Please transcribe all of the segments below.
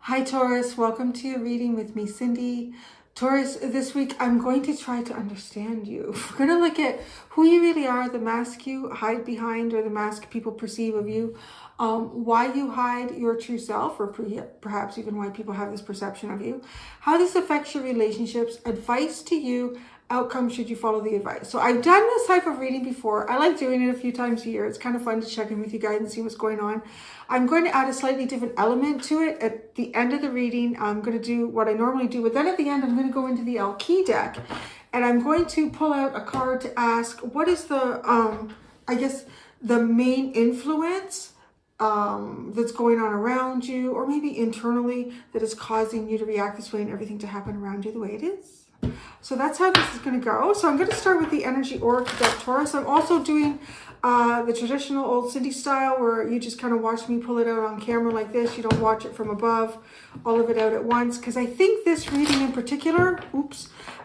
Hi Taurus, welcome to your reading with me, Cindy. Taurus, this week I'm going to try to understand you. We're going to look at who you really are, the mask you hide behind or the mask people perceive of you, why you hide your true self, or perhaps even why people have this perception of you, how this affects your relationships, advice to you, outcome should you follow the advice. So I've done this type of reading before. I like doing it a few times a year. It's kind of fun to check in with you guys and see what's going on. I'm going to add a slightly different element to it at the end of the reading. I'm going to do what I normally do, but then at the end I'm going to go into the Alki deck and I'm going to pull out a card to ask what is the I guess the main influence that's going on around you, or maybe internally, that is causing you to react this way and everything to happen around you the way it is. So that's how this is going to go. So I'm going to start with the Energy Oracle deck, Taurus. I'm also doing the traditional old Cindy style where you just kind of watch me pull it out on camera like this. You don't watch it from above, all of it out at once, because I think this reading in particular,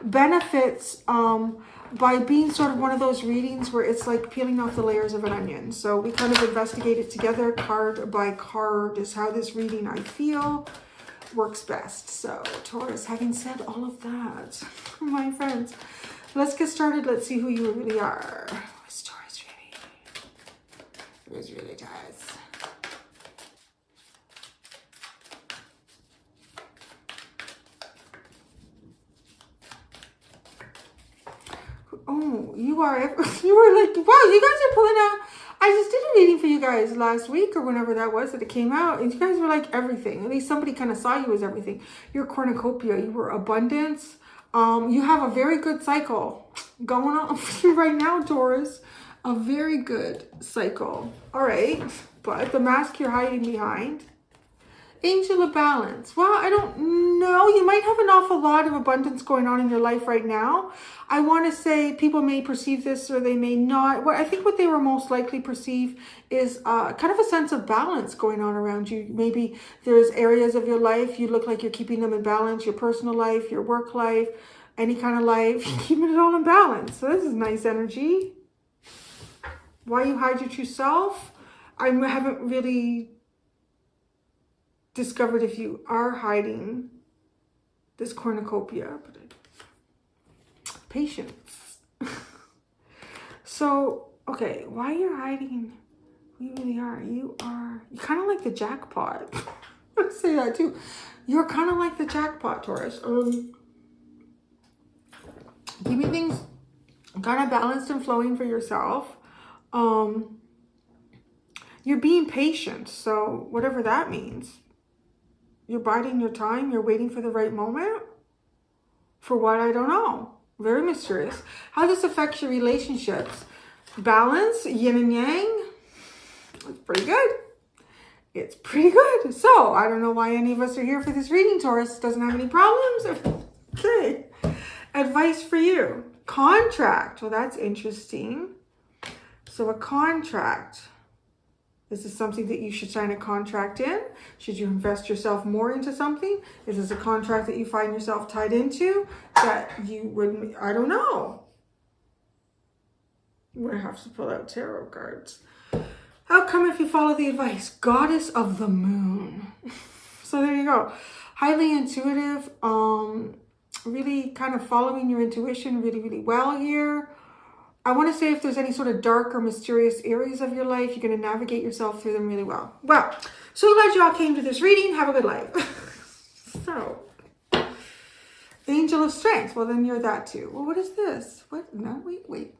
benefits by being sort of one of those readings where it's like peeling off the layers of an onion. So we kind of investigate it together, card by card, is how this reading, I feel, works best. So Taurus, having said all of that, my friends, let's get started. Let's see who you really are. Is Taurus ready? It is really guys. Oh, you are like, wow, you guys are pulling out. I just did a reading for you guys last week or whenever that was that it came out, and you guys were like everything. At least somebody kind of saw you as everything. You're cornucopia. You were abundance. You have a very good cycle going on for you right now, Taurus. A very good cycle. All right, but the mask you're hiding behind. Angel of Balance. Well, I don't know. You might have an awful lot of abundance going on in your life right now. I want to say people may perceive this or they may not. What I think what they were most likely perceive is kind of a sense of balance going on around you. Maybe there's areas of your life you look like you're keeping them in balance. Your personal life, your work life, any kind of life, keeping it all in balance. So this is nice energy. Why you hide your true self? I haven't really discovered if you are hiding this cornucopia, but patience. So, okay, why you're hiding who you really are? You're kind of like the jackpot. Let's say that too. You're kind of like the jackpot, Taurus. Keeping things kind of balanced and flowing for yourself. You're being patient, so whatever that means. You're biding your time. You're waiting for the right moment. For what? I don't know. Very mysterious. How this affects your relationships. Balance, yin and yang. It's pretty good. It's pretty good. So, I don't know why any of us are here for this reading, Taurus. Doesn't have any problems. Okay. Advice for you. Contract. Well, that's interesting. So, a contract. Is this something that you should sign a contract in? Should you invest yourself more into something? Is this a contract that you find yourself tied into that you wouldn't? I don't know. I'm going to have to pull out tarot cards. How come if you follow the advice? Goddess of the Moon. So there you go. Highly intuitive. Really kind of following your intuition really, really well here. I want to say if there's any sort of dark or mysterious areas of your life, you're going to navigate yourself through them really well. Well, so glad you all came to this reading. Have a good life. So, Angel of Strength. Well, then you're that too. Well, what is this? What? No, wait.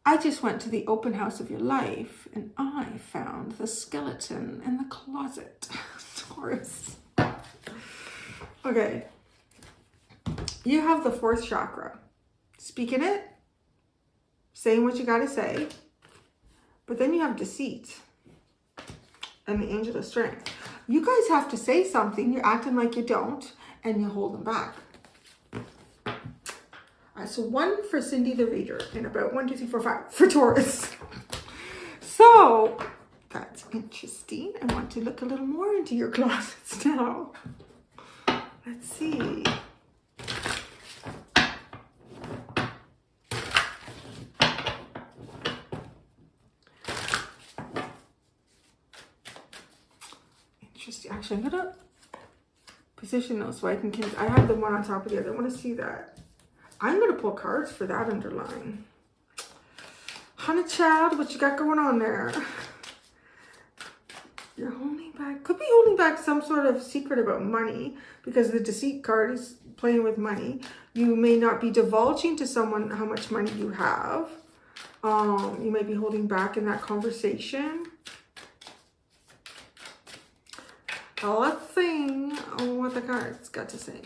I just went to the open house of your life and I found the skeleton in the closet. Taurus. Okay. You have the fourth chakra. Speaking it, saying what you got to say. But then you have deceit and the Angel of Strength. You guys have to say something. You're acting like you don't, and you hold them back. All right, so 1 for Cindy the Reader, and about 1, 2, 3, 4, 5 for Taurus. So that's interesting. I want to look a little more into your closets now. Let's see. see. Actually, I'm gonna position those so I can, I have the one on top of the other. I want to see that. I'm gonna pull cards for that underline. Honey child, what you got going on there? You're holding back, could be holding back some sort of secret about money, because the deceit card is playing with money. You may not be divulging to someone how much money you have. You might be holding back in that conversation. Let's see what the cards got to say.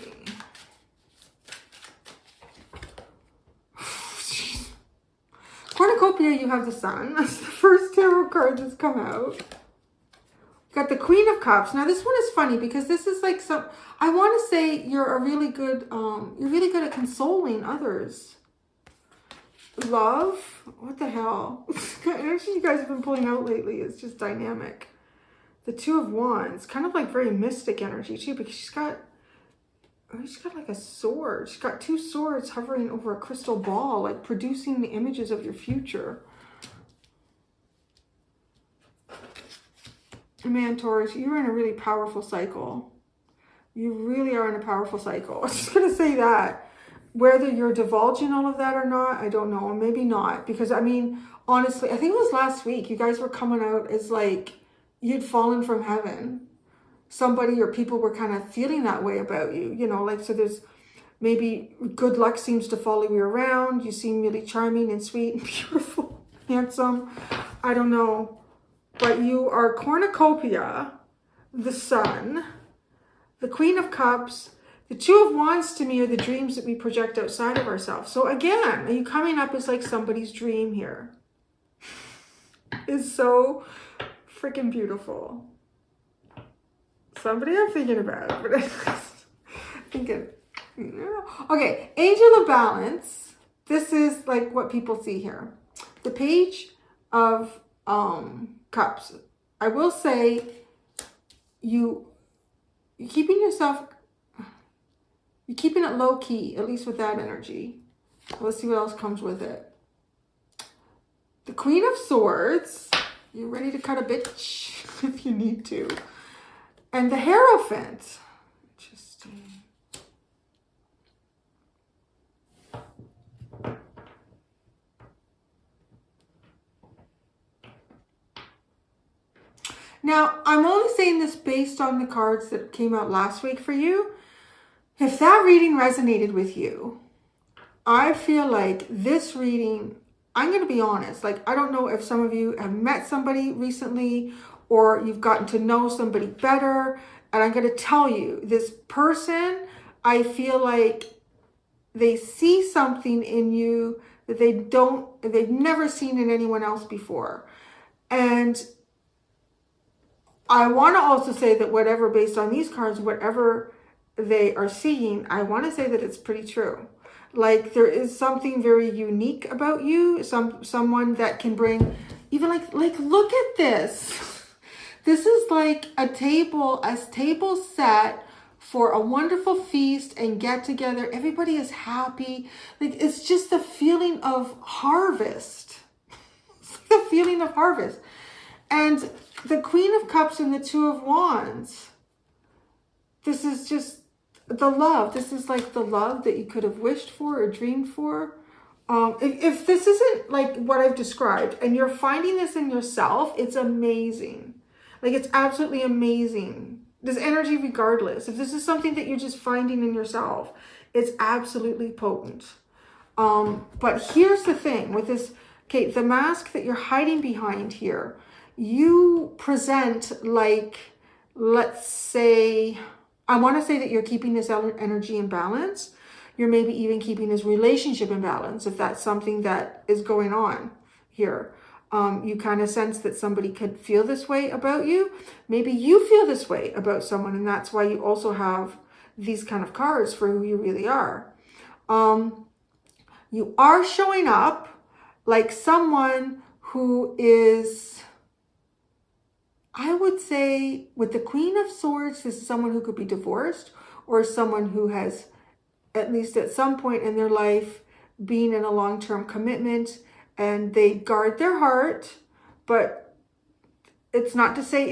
Cornucopia, you have the Sun. That's the first tarot card that's come out. You got the Queen of Cups. Now this one is funny because this is like some, I want to say you're really good at consoling others. Love, what the hell? The energy you guys have been pulling out lately is just dynamic. The Two of Wands, kind of like very mystic energy too, because she's got like a sword. She's got two swords hovering over a crystal ball, like producing the images of your future. Man, Taurus, you're in a really powerful cycle. You really are in a powerful cycle. I'm just going to say that. Whether you're divulging all of that or not, I don't know. Maybe not. Because, I mean, honestly, I think it was last week. You guys were coming out as like you'd fallen from heaven. Somebody or people were kind of feeling that way about you. You know, like, so there's maybe good luck seems to follow you around. You seem really charming and sweet and beautiful, handsome. I don't know. But you are Cornucopia, the Sun, the Queen of Cups. The Two of Wands to me are the dreams that we project outside of ourselves. So again, are you coming up as like somebody's dream here? It's so freaking beautiful. Somebody I'm thinking about, but I'm thinking, okay, Angel of Balance. This is like what people see here. The Page of Cups. I will say you're keeping it low key, at least with that energy. Let's see what else comes with it. The Queen of Swords. You're ready to cut a bitch if you need to. And the Hierophant. Interesting. Now, I'm only saying this based on the cards that came out last week for you. If that reading resonated with you, I feel like this reading, I'm going to be honest, like I don't know if some of you have met somebody recently or you've gotten to know somebody better. And I'm going to tell you, this person, I feel like they see something in you that they've never seen in anyone else before. And I want to also say that whatever, based on these cards, whatever they are seeing, I want to say that it's pretty true. Like there is something very unique about you, someone that can bring, even like look at this. This is like a table set for a wonderful feast and get together. Everybody is happy. Like it's just the feeling of harvest. It's like the feeling of harvest. And the Queen of Cups and the Two of Wands. This is just the love. This is like the love that you could have wished for or dreamed for. If this isn't like what I've described and you're finding this in yourself, it's amazing. Like it's absolutely amazing. This energy regardless. If this is something that you're just finding in yourself, it's absolutely potent. But here's the thing with this, okay, the mask that you're hiding behind here, you present like, let's say, I want to say that you're keeping this energy in balance. You're maybe even keeping this relationship in balance, if that's something that is going on here. You kind of sense that somebody could feel this way about you. Maybe you feel this way about someone, and that's why you also have these kind of cards for who you really are. You are showing up like someone who is, I would say, with the Queen of Swords, this is someone who could be divorced or someone who has, at least at some point in their life, been in a long-term commitment and they guard their heart, but it's not to say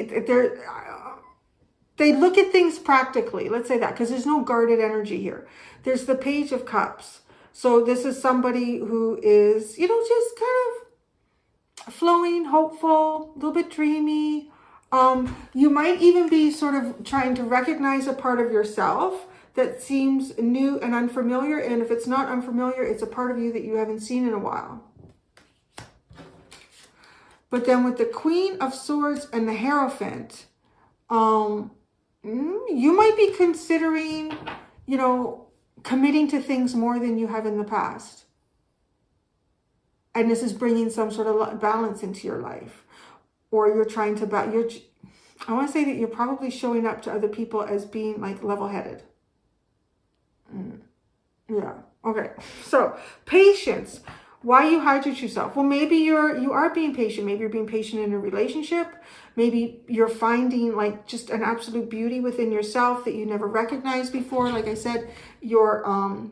They look at things practically. Let's say that, because there's no guarded energy here. There's the Page of Cups. So this is somebody who is, you know, just kind of flowing, hopeful, a little bit dreamy. You might even be sort of trying to recognize a part of yourself that seems new and unfamiliar. And if it's not unfamiliar, it's a part of you that you haven't seen in a while. But then with the Queen of Swords and the Hierophant, you might be considering, you know, committing to things more than you have in the past. And this is bringing some sort of balance into your life. Or you're trying to, I want to say that you're probably showing up to other people as being like level-headed. Yeah. Okay. So patience. Why you hide yourself? Well, maybe you are being patient. Maybe you're being patient in a relationship. Maybe you're finding like just an absolute beauty within yourself that you never recognized before. Like I said, you're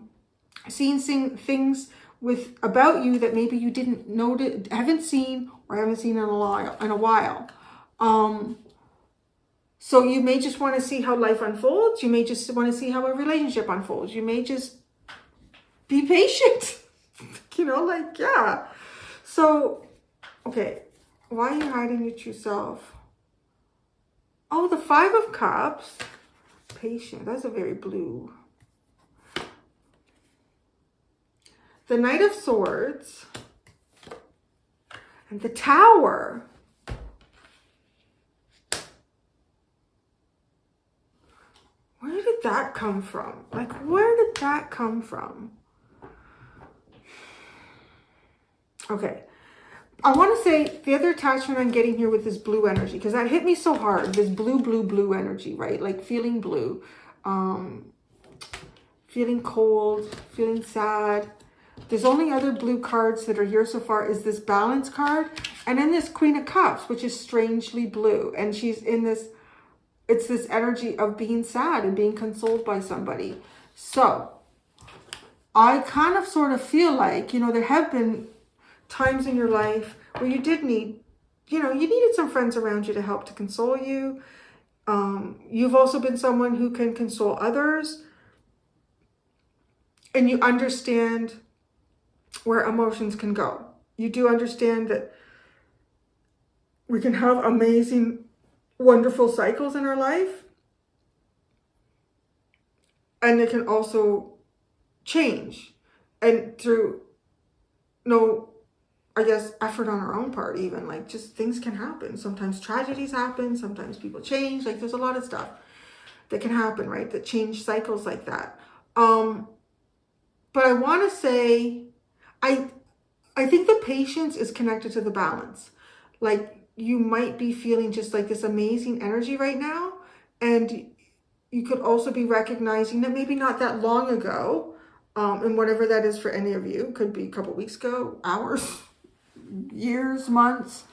seeing things about you that maybe you didn't know, haven't seen in a while. So you may just want to see how life unfolds. You may just want to see how a relationship unfolds. You may just be patient. You know, like, yeah. So, okay. Why are you hiding your true self? Oh, the Five of Cups. Patient. That's a very blue. The Knight of Swords. And the Tower. Where did that come from? Like, where did that come from? Okay. I want to say the other attachment I'm getting here with this blue energy, because that hit me so hard, this blue energy, right? Like feeling blue, feeling cold, feeling sad. There's only other blue cards that are here so far is this Balance card. And then this Queen of Cups, which is strangely blue. And she's in this, it's this energy of being sad and being consoled by somebody. So I kind of sort of feel like, you know, there have been times in your life where you did need, you know, you needed some friends around you to help to console you. You've also been someone who can console others. And you understand where emotions can go. You do understand that we can have amazing, wonderful cycles in our life. And they can also change. And through no, I guess, effort on our own part even. Like, just things can happen. Sometimes tragedies happen. Sometimes people change. Like, there's a lot of stuff that can happen, right? That change cycles like that. But I want to say, I think the patience is connected to the balance. Like, you might be feeling just like this amazing energy right now. And you could also be recognizing that maybe not that long ago, and whatever that is for any of you, could be a couple weeks ago, hours, years, months,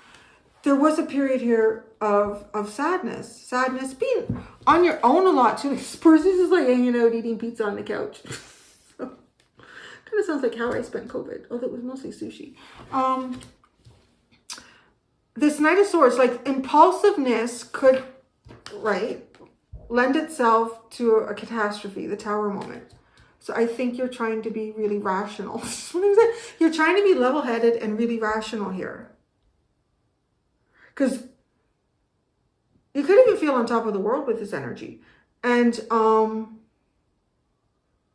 there was a period here of sadness, being on your own a lot too. This person is like hanging out eating pizza on the couch. Kind of sounds like how I spent COVID, although it was mostly sushi. This Knight of Swords, like impulsiveness could, right, lend itself to a catastrophe, the Tower moment. So I think you're trying to be really rational. You're trying to be level-headed and really rational here. Because you could even feel on top of the world with this energy. And I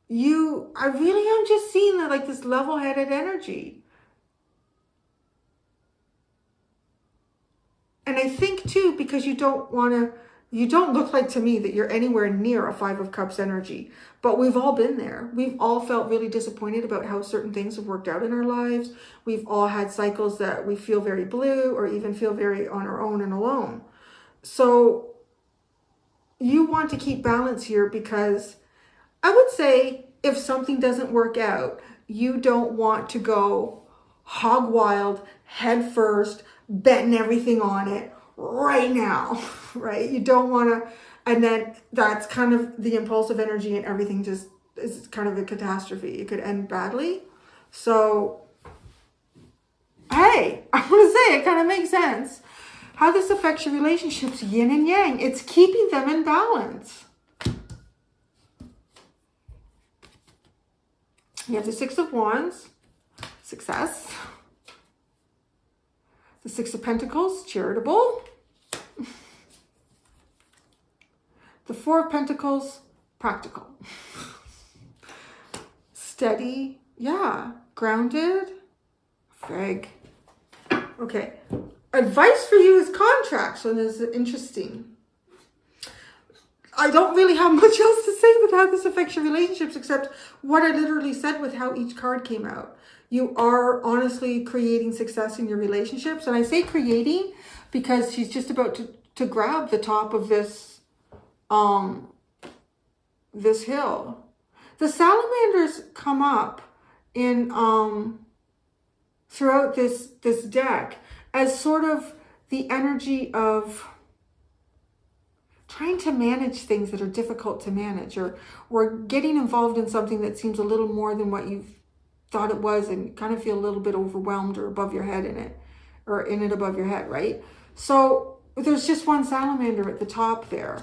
really am just seeing that, like, this level-headed energy. And I think too, because you don't look like to me that you're anywhere near a Five of Cups energy, but we've all been there. We've all felt really disappointed about how certain things have worked out in our lives. We've all had cycles that we feel very blue or even feel very on our own and alone. So you want to keep balance here, because I would say if something doesn't work out, you don't want to go hog wild, head first, betting everything on it right now, right? You don't want to, and then that's kind of the impulsive energy, and everything just is kind of a catastrophe. It could end badly. So, hey, I want to say it kind of makes sense. How this affects your relationships, yin and yang. It's keeping them in balance. You have the Six of Wands, success. The Six of Pentacles, charitable. The Four of Pentacles, practical. Steady, yeah. Grounded, frig. Okay. Advice for you is contract. So this is interesting. I don't really have much else to say with how this affects your relationships except what I literally said with how each card came out. You are honestly creating success in your relationships. And I say creating because she's just about to grab the top of this this hill. The salamanders come up in throughout this deck as sort of the energy of trying to manage things that are difficult to manage, or getting involved in something that seems a little more than what you thought it was and kind of feel a little bit overwhelmed or above your head in it, or in it above your head, right? So there's just one salamander at the top there.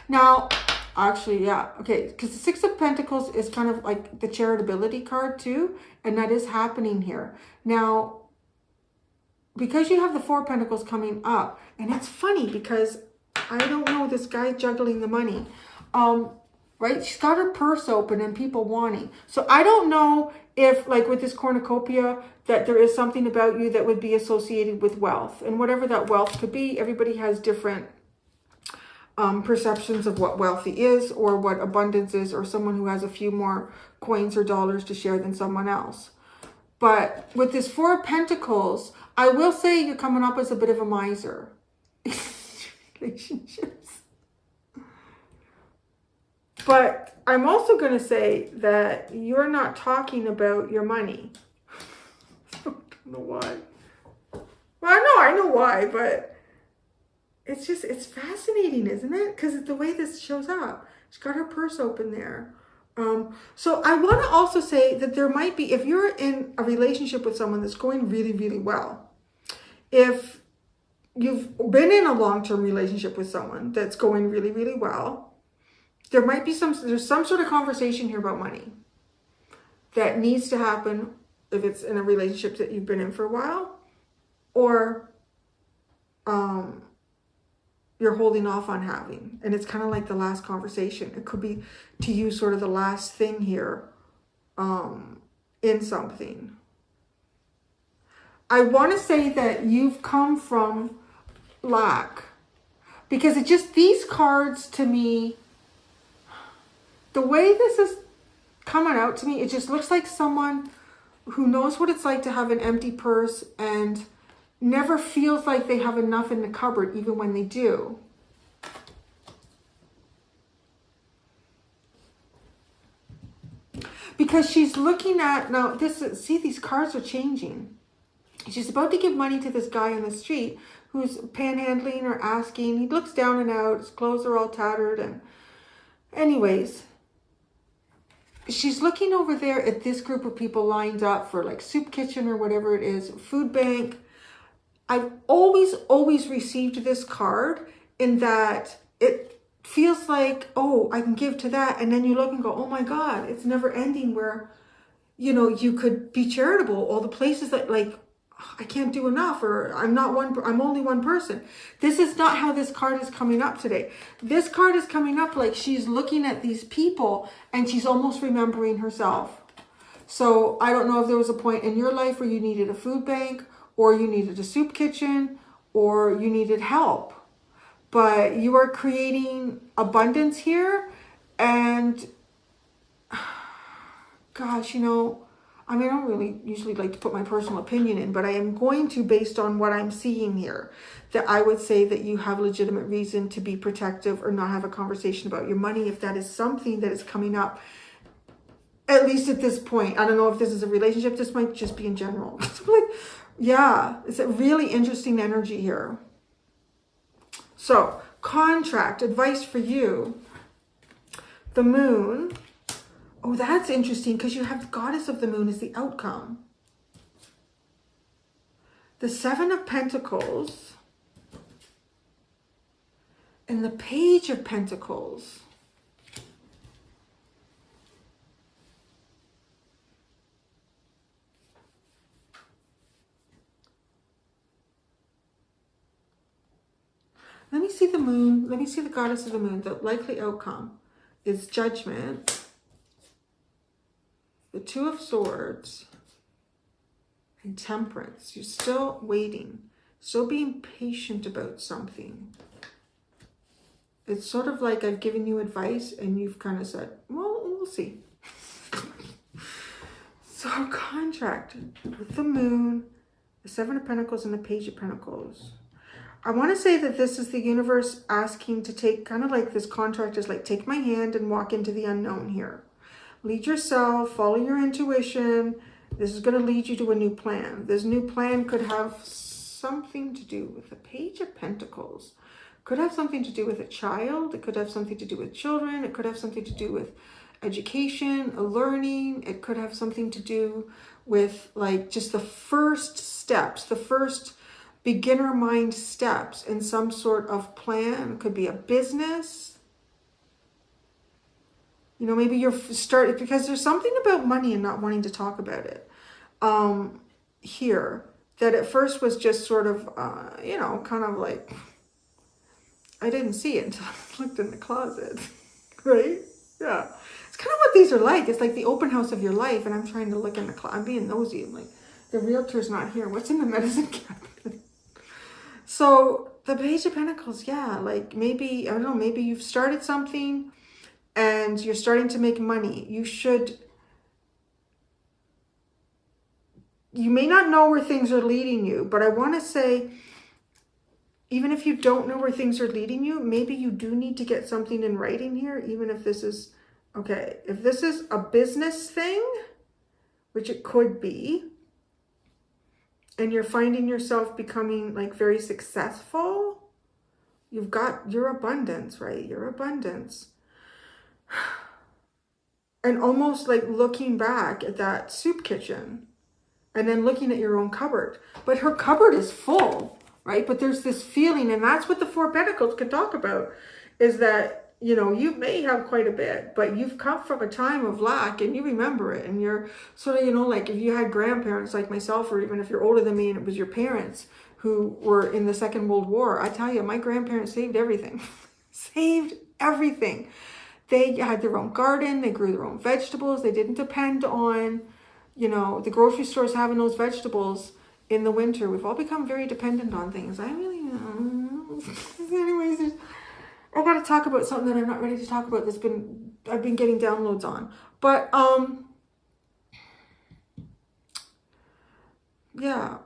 Now, actually, yeah, okay, because the Six of Pentacles is kind of like the charitability card too, and that is happening here. Now, because you have the Four of Pentacles coming up, and it's funny because I don't know, this guy juggling the money, right? She's got her purse open and people wanting. So I don't know if, like with this cornucopia, that there is something about you that would be associated with wealth. And whatever that wealth could be, everybody has different perceptions of what wealthy is or what abundance is, or someone who has a few more coins or dollars to share than someone else. But with this Four of Pentacles, I will say you're coming up as a bit of a miser. Relationships. But I'm also going to say that you're not talking about your money. I don't know why. Well, I know why, but it's just, it's fascinating, isn't it? Because it's the way this shows up. She's got her purse open there. So I want to also say that there might be, if you're in a relationship with someone that's going really, really well, if you've been in a long-term relationship with someone that's going really, really well, there might be there's some sort of conversation here about money that needs to happen if it's in a relationship that you've been in for a while, or you're holding off on having, and it's kind of like the last conversation. It could be to you sort of the last thing here in something. I want to say that you've come from lack, because it just, these cards to me, the way this is coming out to me, it just looks like someone who knows what it's like to have an empty purse and never feels like they have enough in the cupboard, even when they do. Because she's looking at, now this is, see, these cards are changing. She's about to give money to this guy on the street who's panhandling or asking. He looks down and out, his clothes are all tattered, and anyways, she's looking over there at this group of people lined up for like soup kitchen or whatever it is, food bank. I've always received this card in that it feels like, oh, I can give to that. And then you look and go, oh my God, it's never ending, where, you know, you could be charitable. All the places that, like, I can't do enough, or I'm only one person. This is not how this card is coming up today. This card is coming up like she's looking at these people and she's almost remembering herself. So I don't know if there was a point in your life where you needed a food bank, or you needed a soup kitchen, or you needed help. But you are creating abundance here. And gosh, you know, I mean, I don't really usually like to put my personal opinion in, but I am going to, based on what I'm seeing here, that I would say that you have legitimate reason to be protective or not have a conversation about your money, if that is something that is coming up, at least at this point. I don't know if this is a relationship. This might just be in general. Yeah, it's a really interesting energy here. So, contract, advice for you. The moon. Oh, that's interesting, because you have the goddess of the moon as the outcome. the Seven of Pentacles and the Page of Pentacles. Let me see the moon. Let me see the goddess of the moon. The likely outcome is Judgment, the Two of Swords, and Temperance. You're still waiting, still being patient about something. It's sort of like I've given you advice and you've kind of said, well, we'll see. So contract with the moon, the Seven of Pentacles and the Page of Pentacles. I want to say that this is the universe asking to take, kind of like this contract is like, take my hand and walk into the unknown here. Lead yourself, follow your intuition. This is going to lead you to a new plan. This new plan could have something to do with the Page of Pentacles. Could have something to do with a child. It could have something to do with children. It could have something to do with education, learning. It could have something to do with like just the first steps, the first beginner mind steps in some sort of plan. It could be a business. You know, maybe you're starting, because there's something about money and not wanting to talk about it here that at first was just sort of, you know, kind of like, I didn't see it until I looked in the closet, right? Yeah. It's kind of what these are like. It's like the open house of your life, and I'm trying to look in the closet. I'm being nosy. I'm like, the realtor's not here. What's in the medicine cabinet? So the Page of Pentacles, yeah, like maybe, I don't know, maybe you've started something and you're starting to make money. You may not know where things are leading you, but I want to say, even if you don't know where things are leading you, maybe you do need to get something in writing here, even if this is, okay, if this is a business thing, which it could be, and you're finding yourself becoming like very successful, you've got your abundance, right? Your abundance. And almost like looking back at that soup kitchen and then looking at your own cupboard. But her cupboard is full, right? But there's this feeling, and that's what the Four of Pentacles could talk about, is that, you know, you may have quite a bit, but you've come from a time of lack and you remember it. And you're sort of, you know, like if you had grandparents like myself, or even if you're older than me and it was your parents who were in the Second World War, I tell you, my grandparents saved everything. Saved everything. They had their own garden. They grew their own vegetables. They didn't depend on, you know, the grocery stores having those vegetables in the winter. We've all become very dependent on things. I really, anyways, I got to talk about something that I'm not ready to talk about. I've been getting downloads on, but yeah,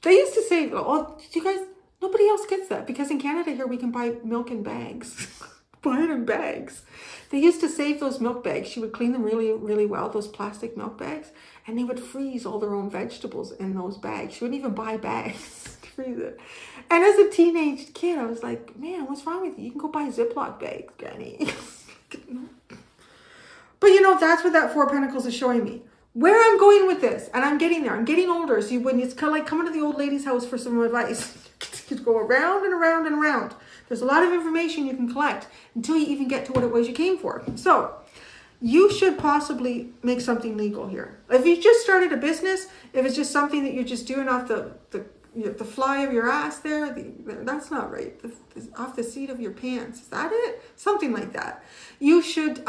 they used to say, "Oh, you guys, nobody else gets that because in Canada here we can buy milk in bags, buy it in bags." They used to save those milk bags. She would clean them really, really well, those plastic milk bags, and they would freeze all their own vegetables in those bags. She wouldn't even buy bags to freeze it. And as a teenage kid, I was like, man, what's wrong with you? You can go buy Ziploc bags, Granny. But you know, that's what that Four of Pentacles is showing me. Where I'm going with this, and I'm getting there. I'm getting older, so it's kind of like coming to the old lady's house for some advice. You go around and around and around. There's a lot of information you can collect until you even get to what it was you came for. So you should possibly make something legal here. If you just started a business, if it's just something that you're just doing off the fly of your ass there, that's not right. Off the seat of your pants. Is that it? Something like that. You should,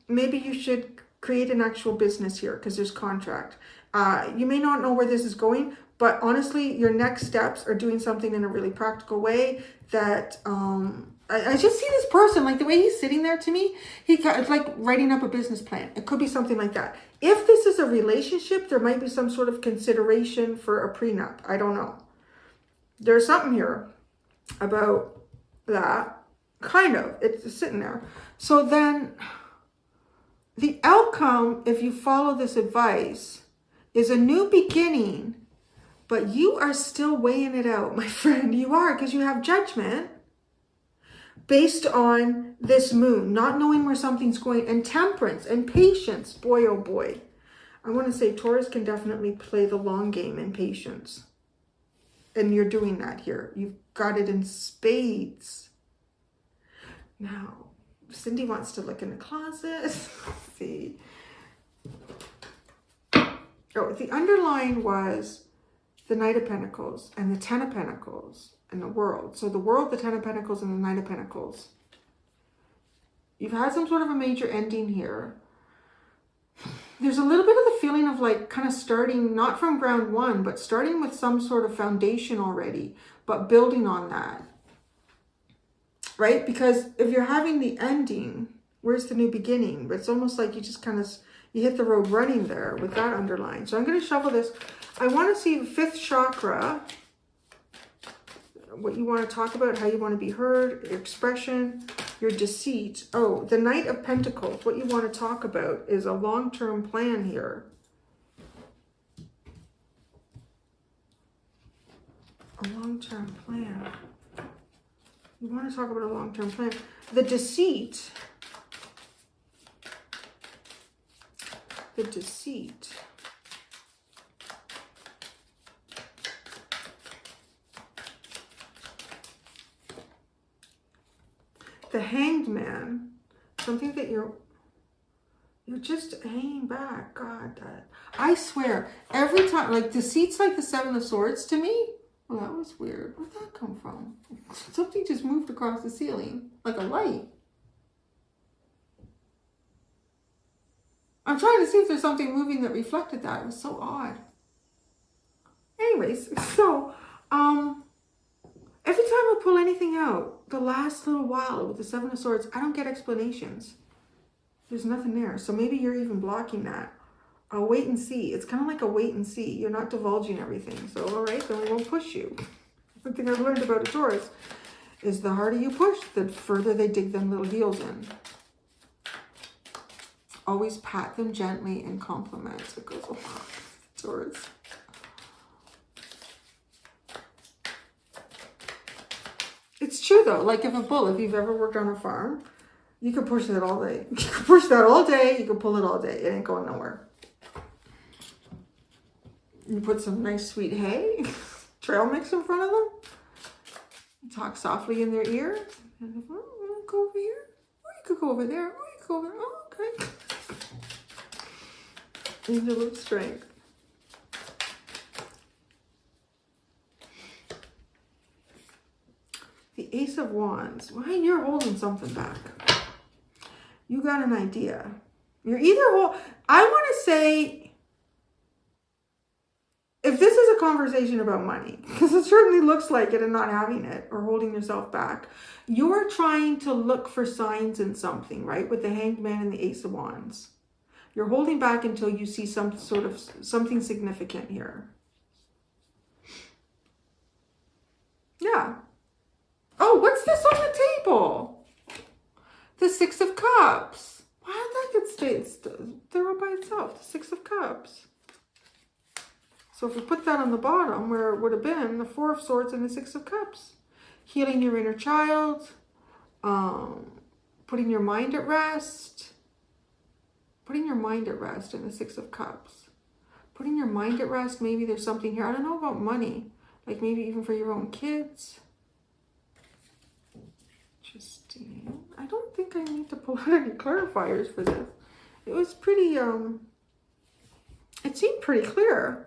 maybe you should create an actual business here because there's contract. You may not know where this is going, but honestly, your next steps are doing something in a really practical way that, I just see this person, like the way he's sitting there to me, it's like writing up a business plan. It could be something like that. If this is a relationship, there might be some sort of consideration for a prenup. I don't know. There's something here about that. Kind of. It's sitting there. So then the outcome, if you follow this advice, is a new beginning, but you are still weighing it out, my friend. You are, because you have judgment based on this moon, not knowing where something's going, and temperance and patience. Boy, oh boy. I want to say Taurus can definitely play the long game and patience. And you're doing that here. You've got it in spades. Now, Cindy wants to look in the closet. Let's see. Oh, the underline was the Knight of Pentacles and the Ten of Pentacles and the World. So the World, the Ten of Pentacles, and the Knight of Pentacles. You've had some sort of a major ending here. There's a little bit of the feeling of like kind of starting, not from ground one, but starting with some sort of foundation already, but building on that. Right? Because if you're having the ending, where's the new beginning? But it's almost like you just kind of, you hit the road running there with that underline. So I'm going to shuffle this. I want to see the fifth chakra, what you want to talk about, how you want to be heard, your expression, your deceit. Oh, the Knight of Pentacles. What you want to talk about is a long-term plan here. A long-term plan. You want to talk about a long-term plan. The deceit. The deceit. The Hanged Man. Something that you're just hanging back. God, I swear, every time, like deceit's like the Seven of Swords to me. Well, that was weird. Where'd that come from? Something just moved across the ceiling, like a light. I'm trying to see if there's something moving that reflected that. It was so odd. Anyways, so, every time I pull anything out, the last little while with the Seven of Swords, I don't get explanations. There's nothing there. So maybe you're even blocking that. I'll wait and see. It's kind of like a wait and see. You're not divulging everything. So, all right, then we won't push you. One thing I've learned about a Taurus is the harder you push, the further they dig them little heels in. Always pat them gently and compliment. It goes along with Taurus. It's true though. Like if a bull, if you've ever worked on a farm, you can push that all day. You can push that all day. You can pull it all day. It ain't going nowhere. You put some nice sweet hay, trail mix in front of them. Talk softly in their ear. And go over here. Or you could go over there. Or you could go over there. Oh, okay. Angel of Strength. The Ace of Wands. Why you're holding something back? You got an idea. You're either I want to say, if this is a conversation about money, because it certainly looks like it and not having it or holding yourself back, you're trying to look for signs in something, right? With the Hanged Man and the Ace of Wands. You're holding back until you see some sort of something significant here. Yeah. Oh, what's this on the table? The Six of Cups. Why did that get stay there all by itself? The Six of Cups. So if we put that on the bottom where it would have been, the Four of Swords and the Six of Cups. Healing your inner child. Putting your mind at rest. Putting your mind at rest in the Six of Cups. Putting your mind at rest. Maybe there's something here. I don't know about money. Like maybe even for your own kids. Interesting. I don't think I need to pull out any clarifiers for this. It was pretty, it seemed pretty clear.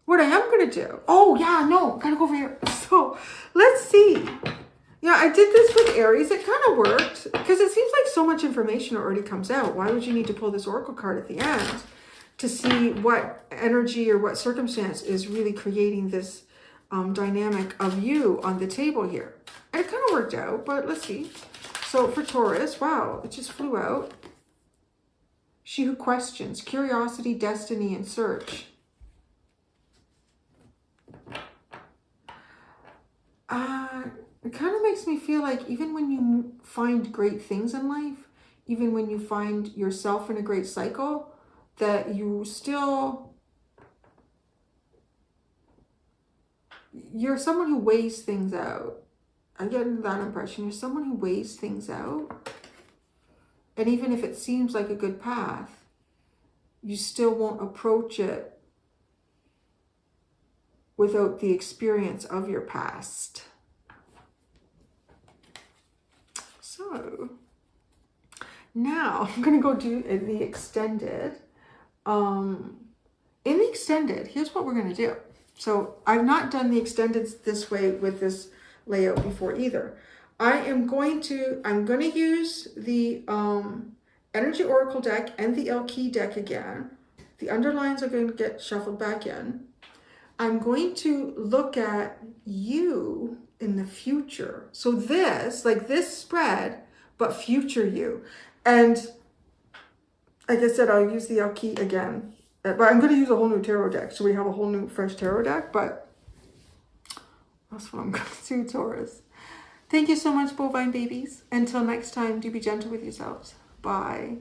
What I am going to do. Oh, yeah, no, gotta go over here. So, let's see. Yeah, I did this with Aries. It kind of worked because it seems like so much information already comes out. Why would you need to pull this Oracle card at the end to see what energy or what circumstance is really creating this dynamic of you on the table here? And it kind of worked out, but let's see. So for Taurus, wow, it just flew out. She who questions, curiosity, destiny, and search. It kind of makes me feel like even when you find great things in life, even when you find yourself in a great cycle, that you still, you're someone who weighs things out. I get that impression. You're someone who weighs things out. And even if it seems like a good path, you still won't approach it without the experience of your past. So now I'm going to go do the extended. In the extended, here's what we're going to do. So I've not done the extended this way with this layout before either. I'm going to use the Energy Oracle deck and the El Key deck again. The underlines are going to get shuffled back in. I'm going to look at you in the future. So this, like this spread, but future you. And like I said, I'll use the El Key again. But I'm going to use a whole new tarot deck. So we have a whole new fresh tarot deck. But that's what I'm going to do, Taurus. Thank you so much, bovine babies. Until next time, do be gentle with yourselves. Bye.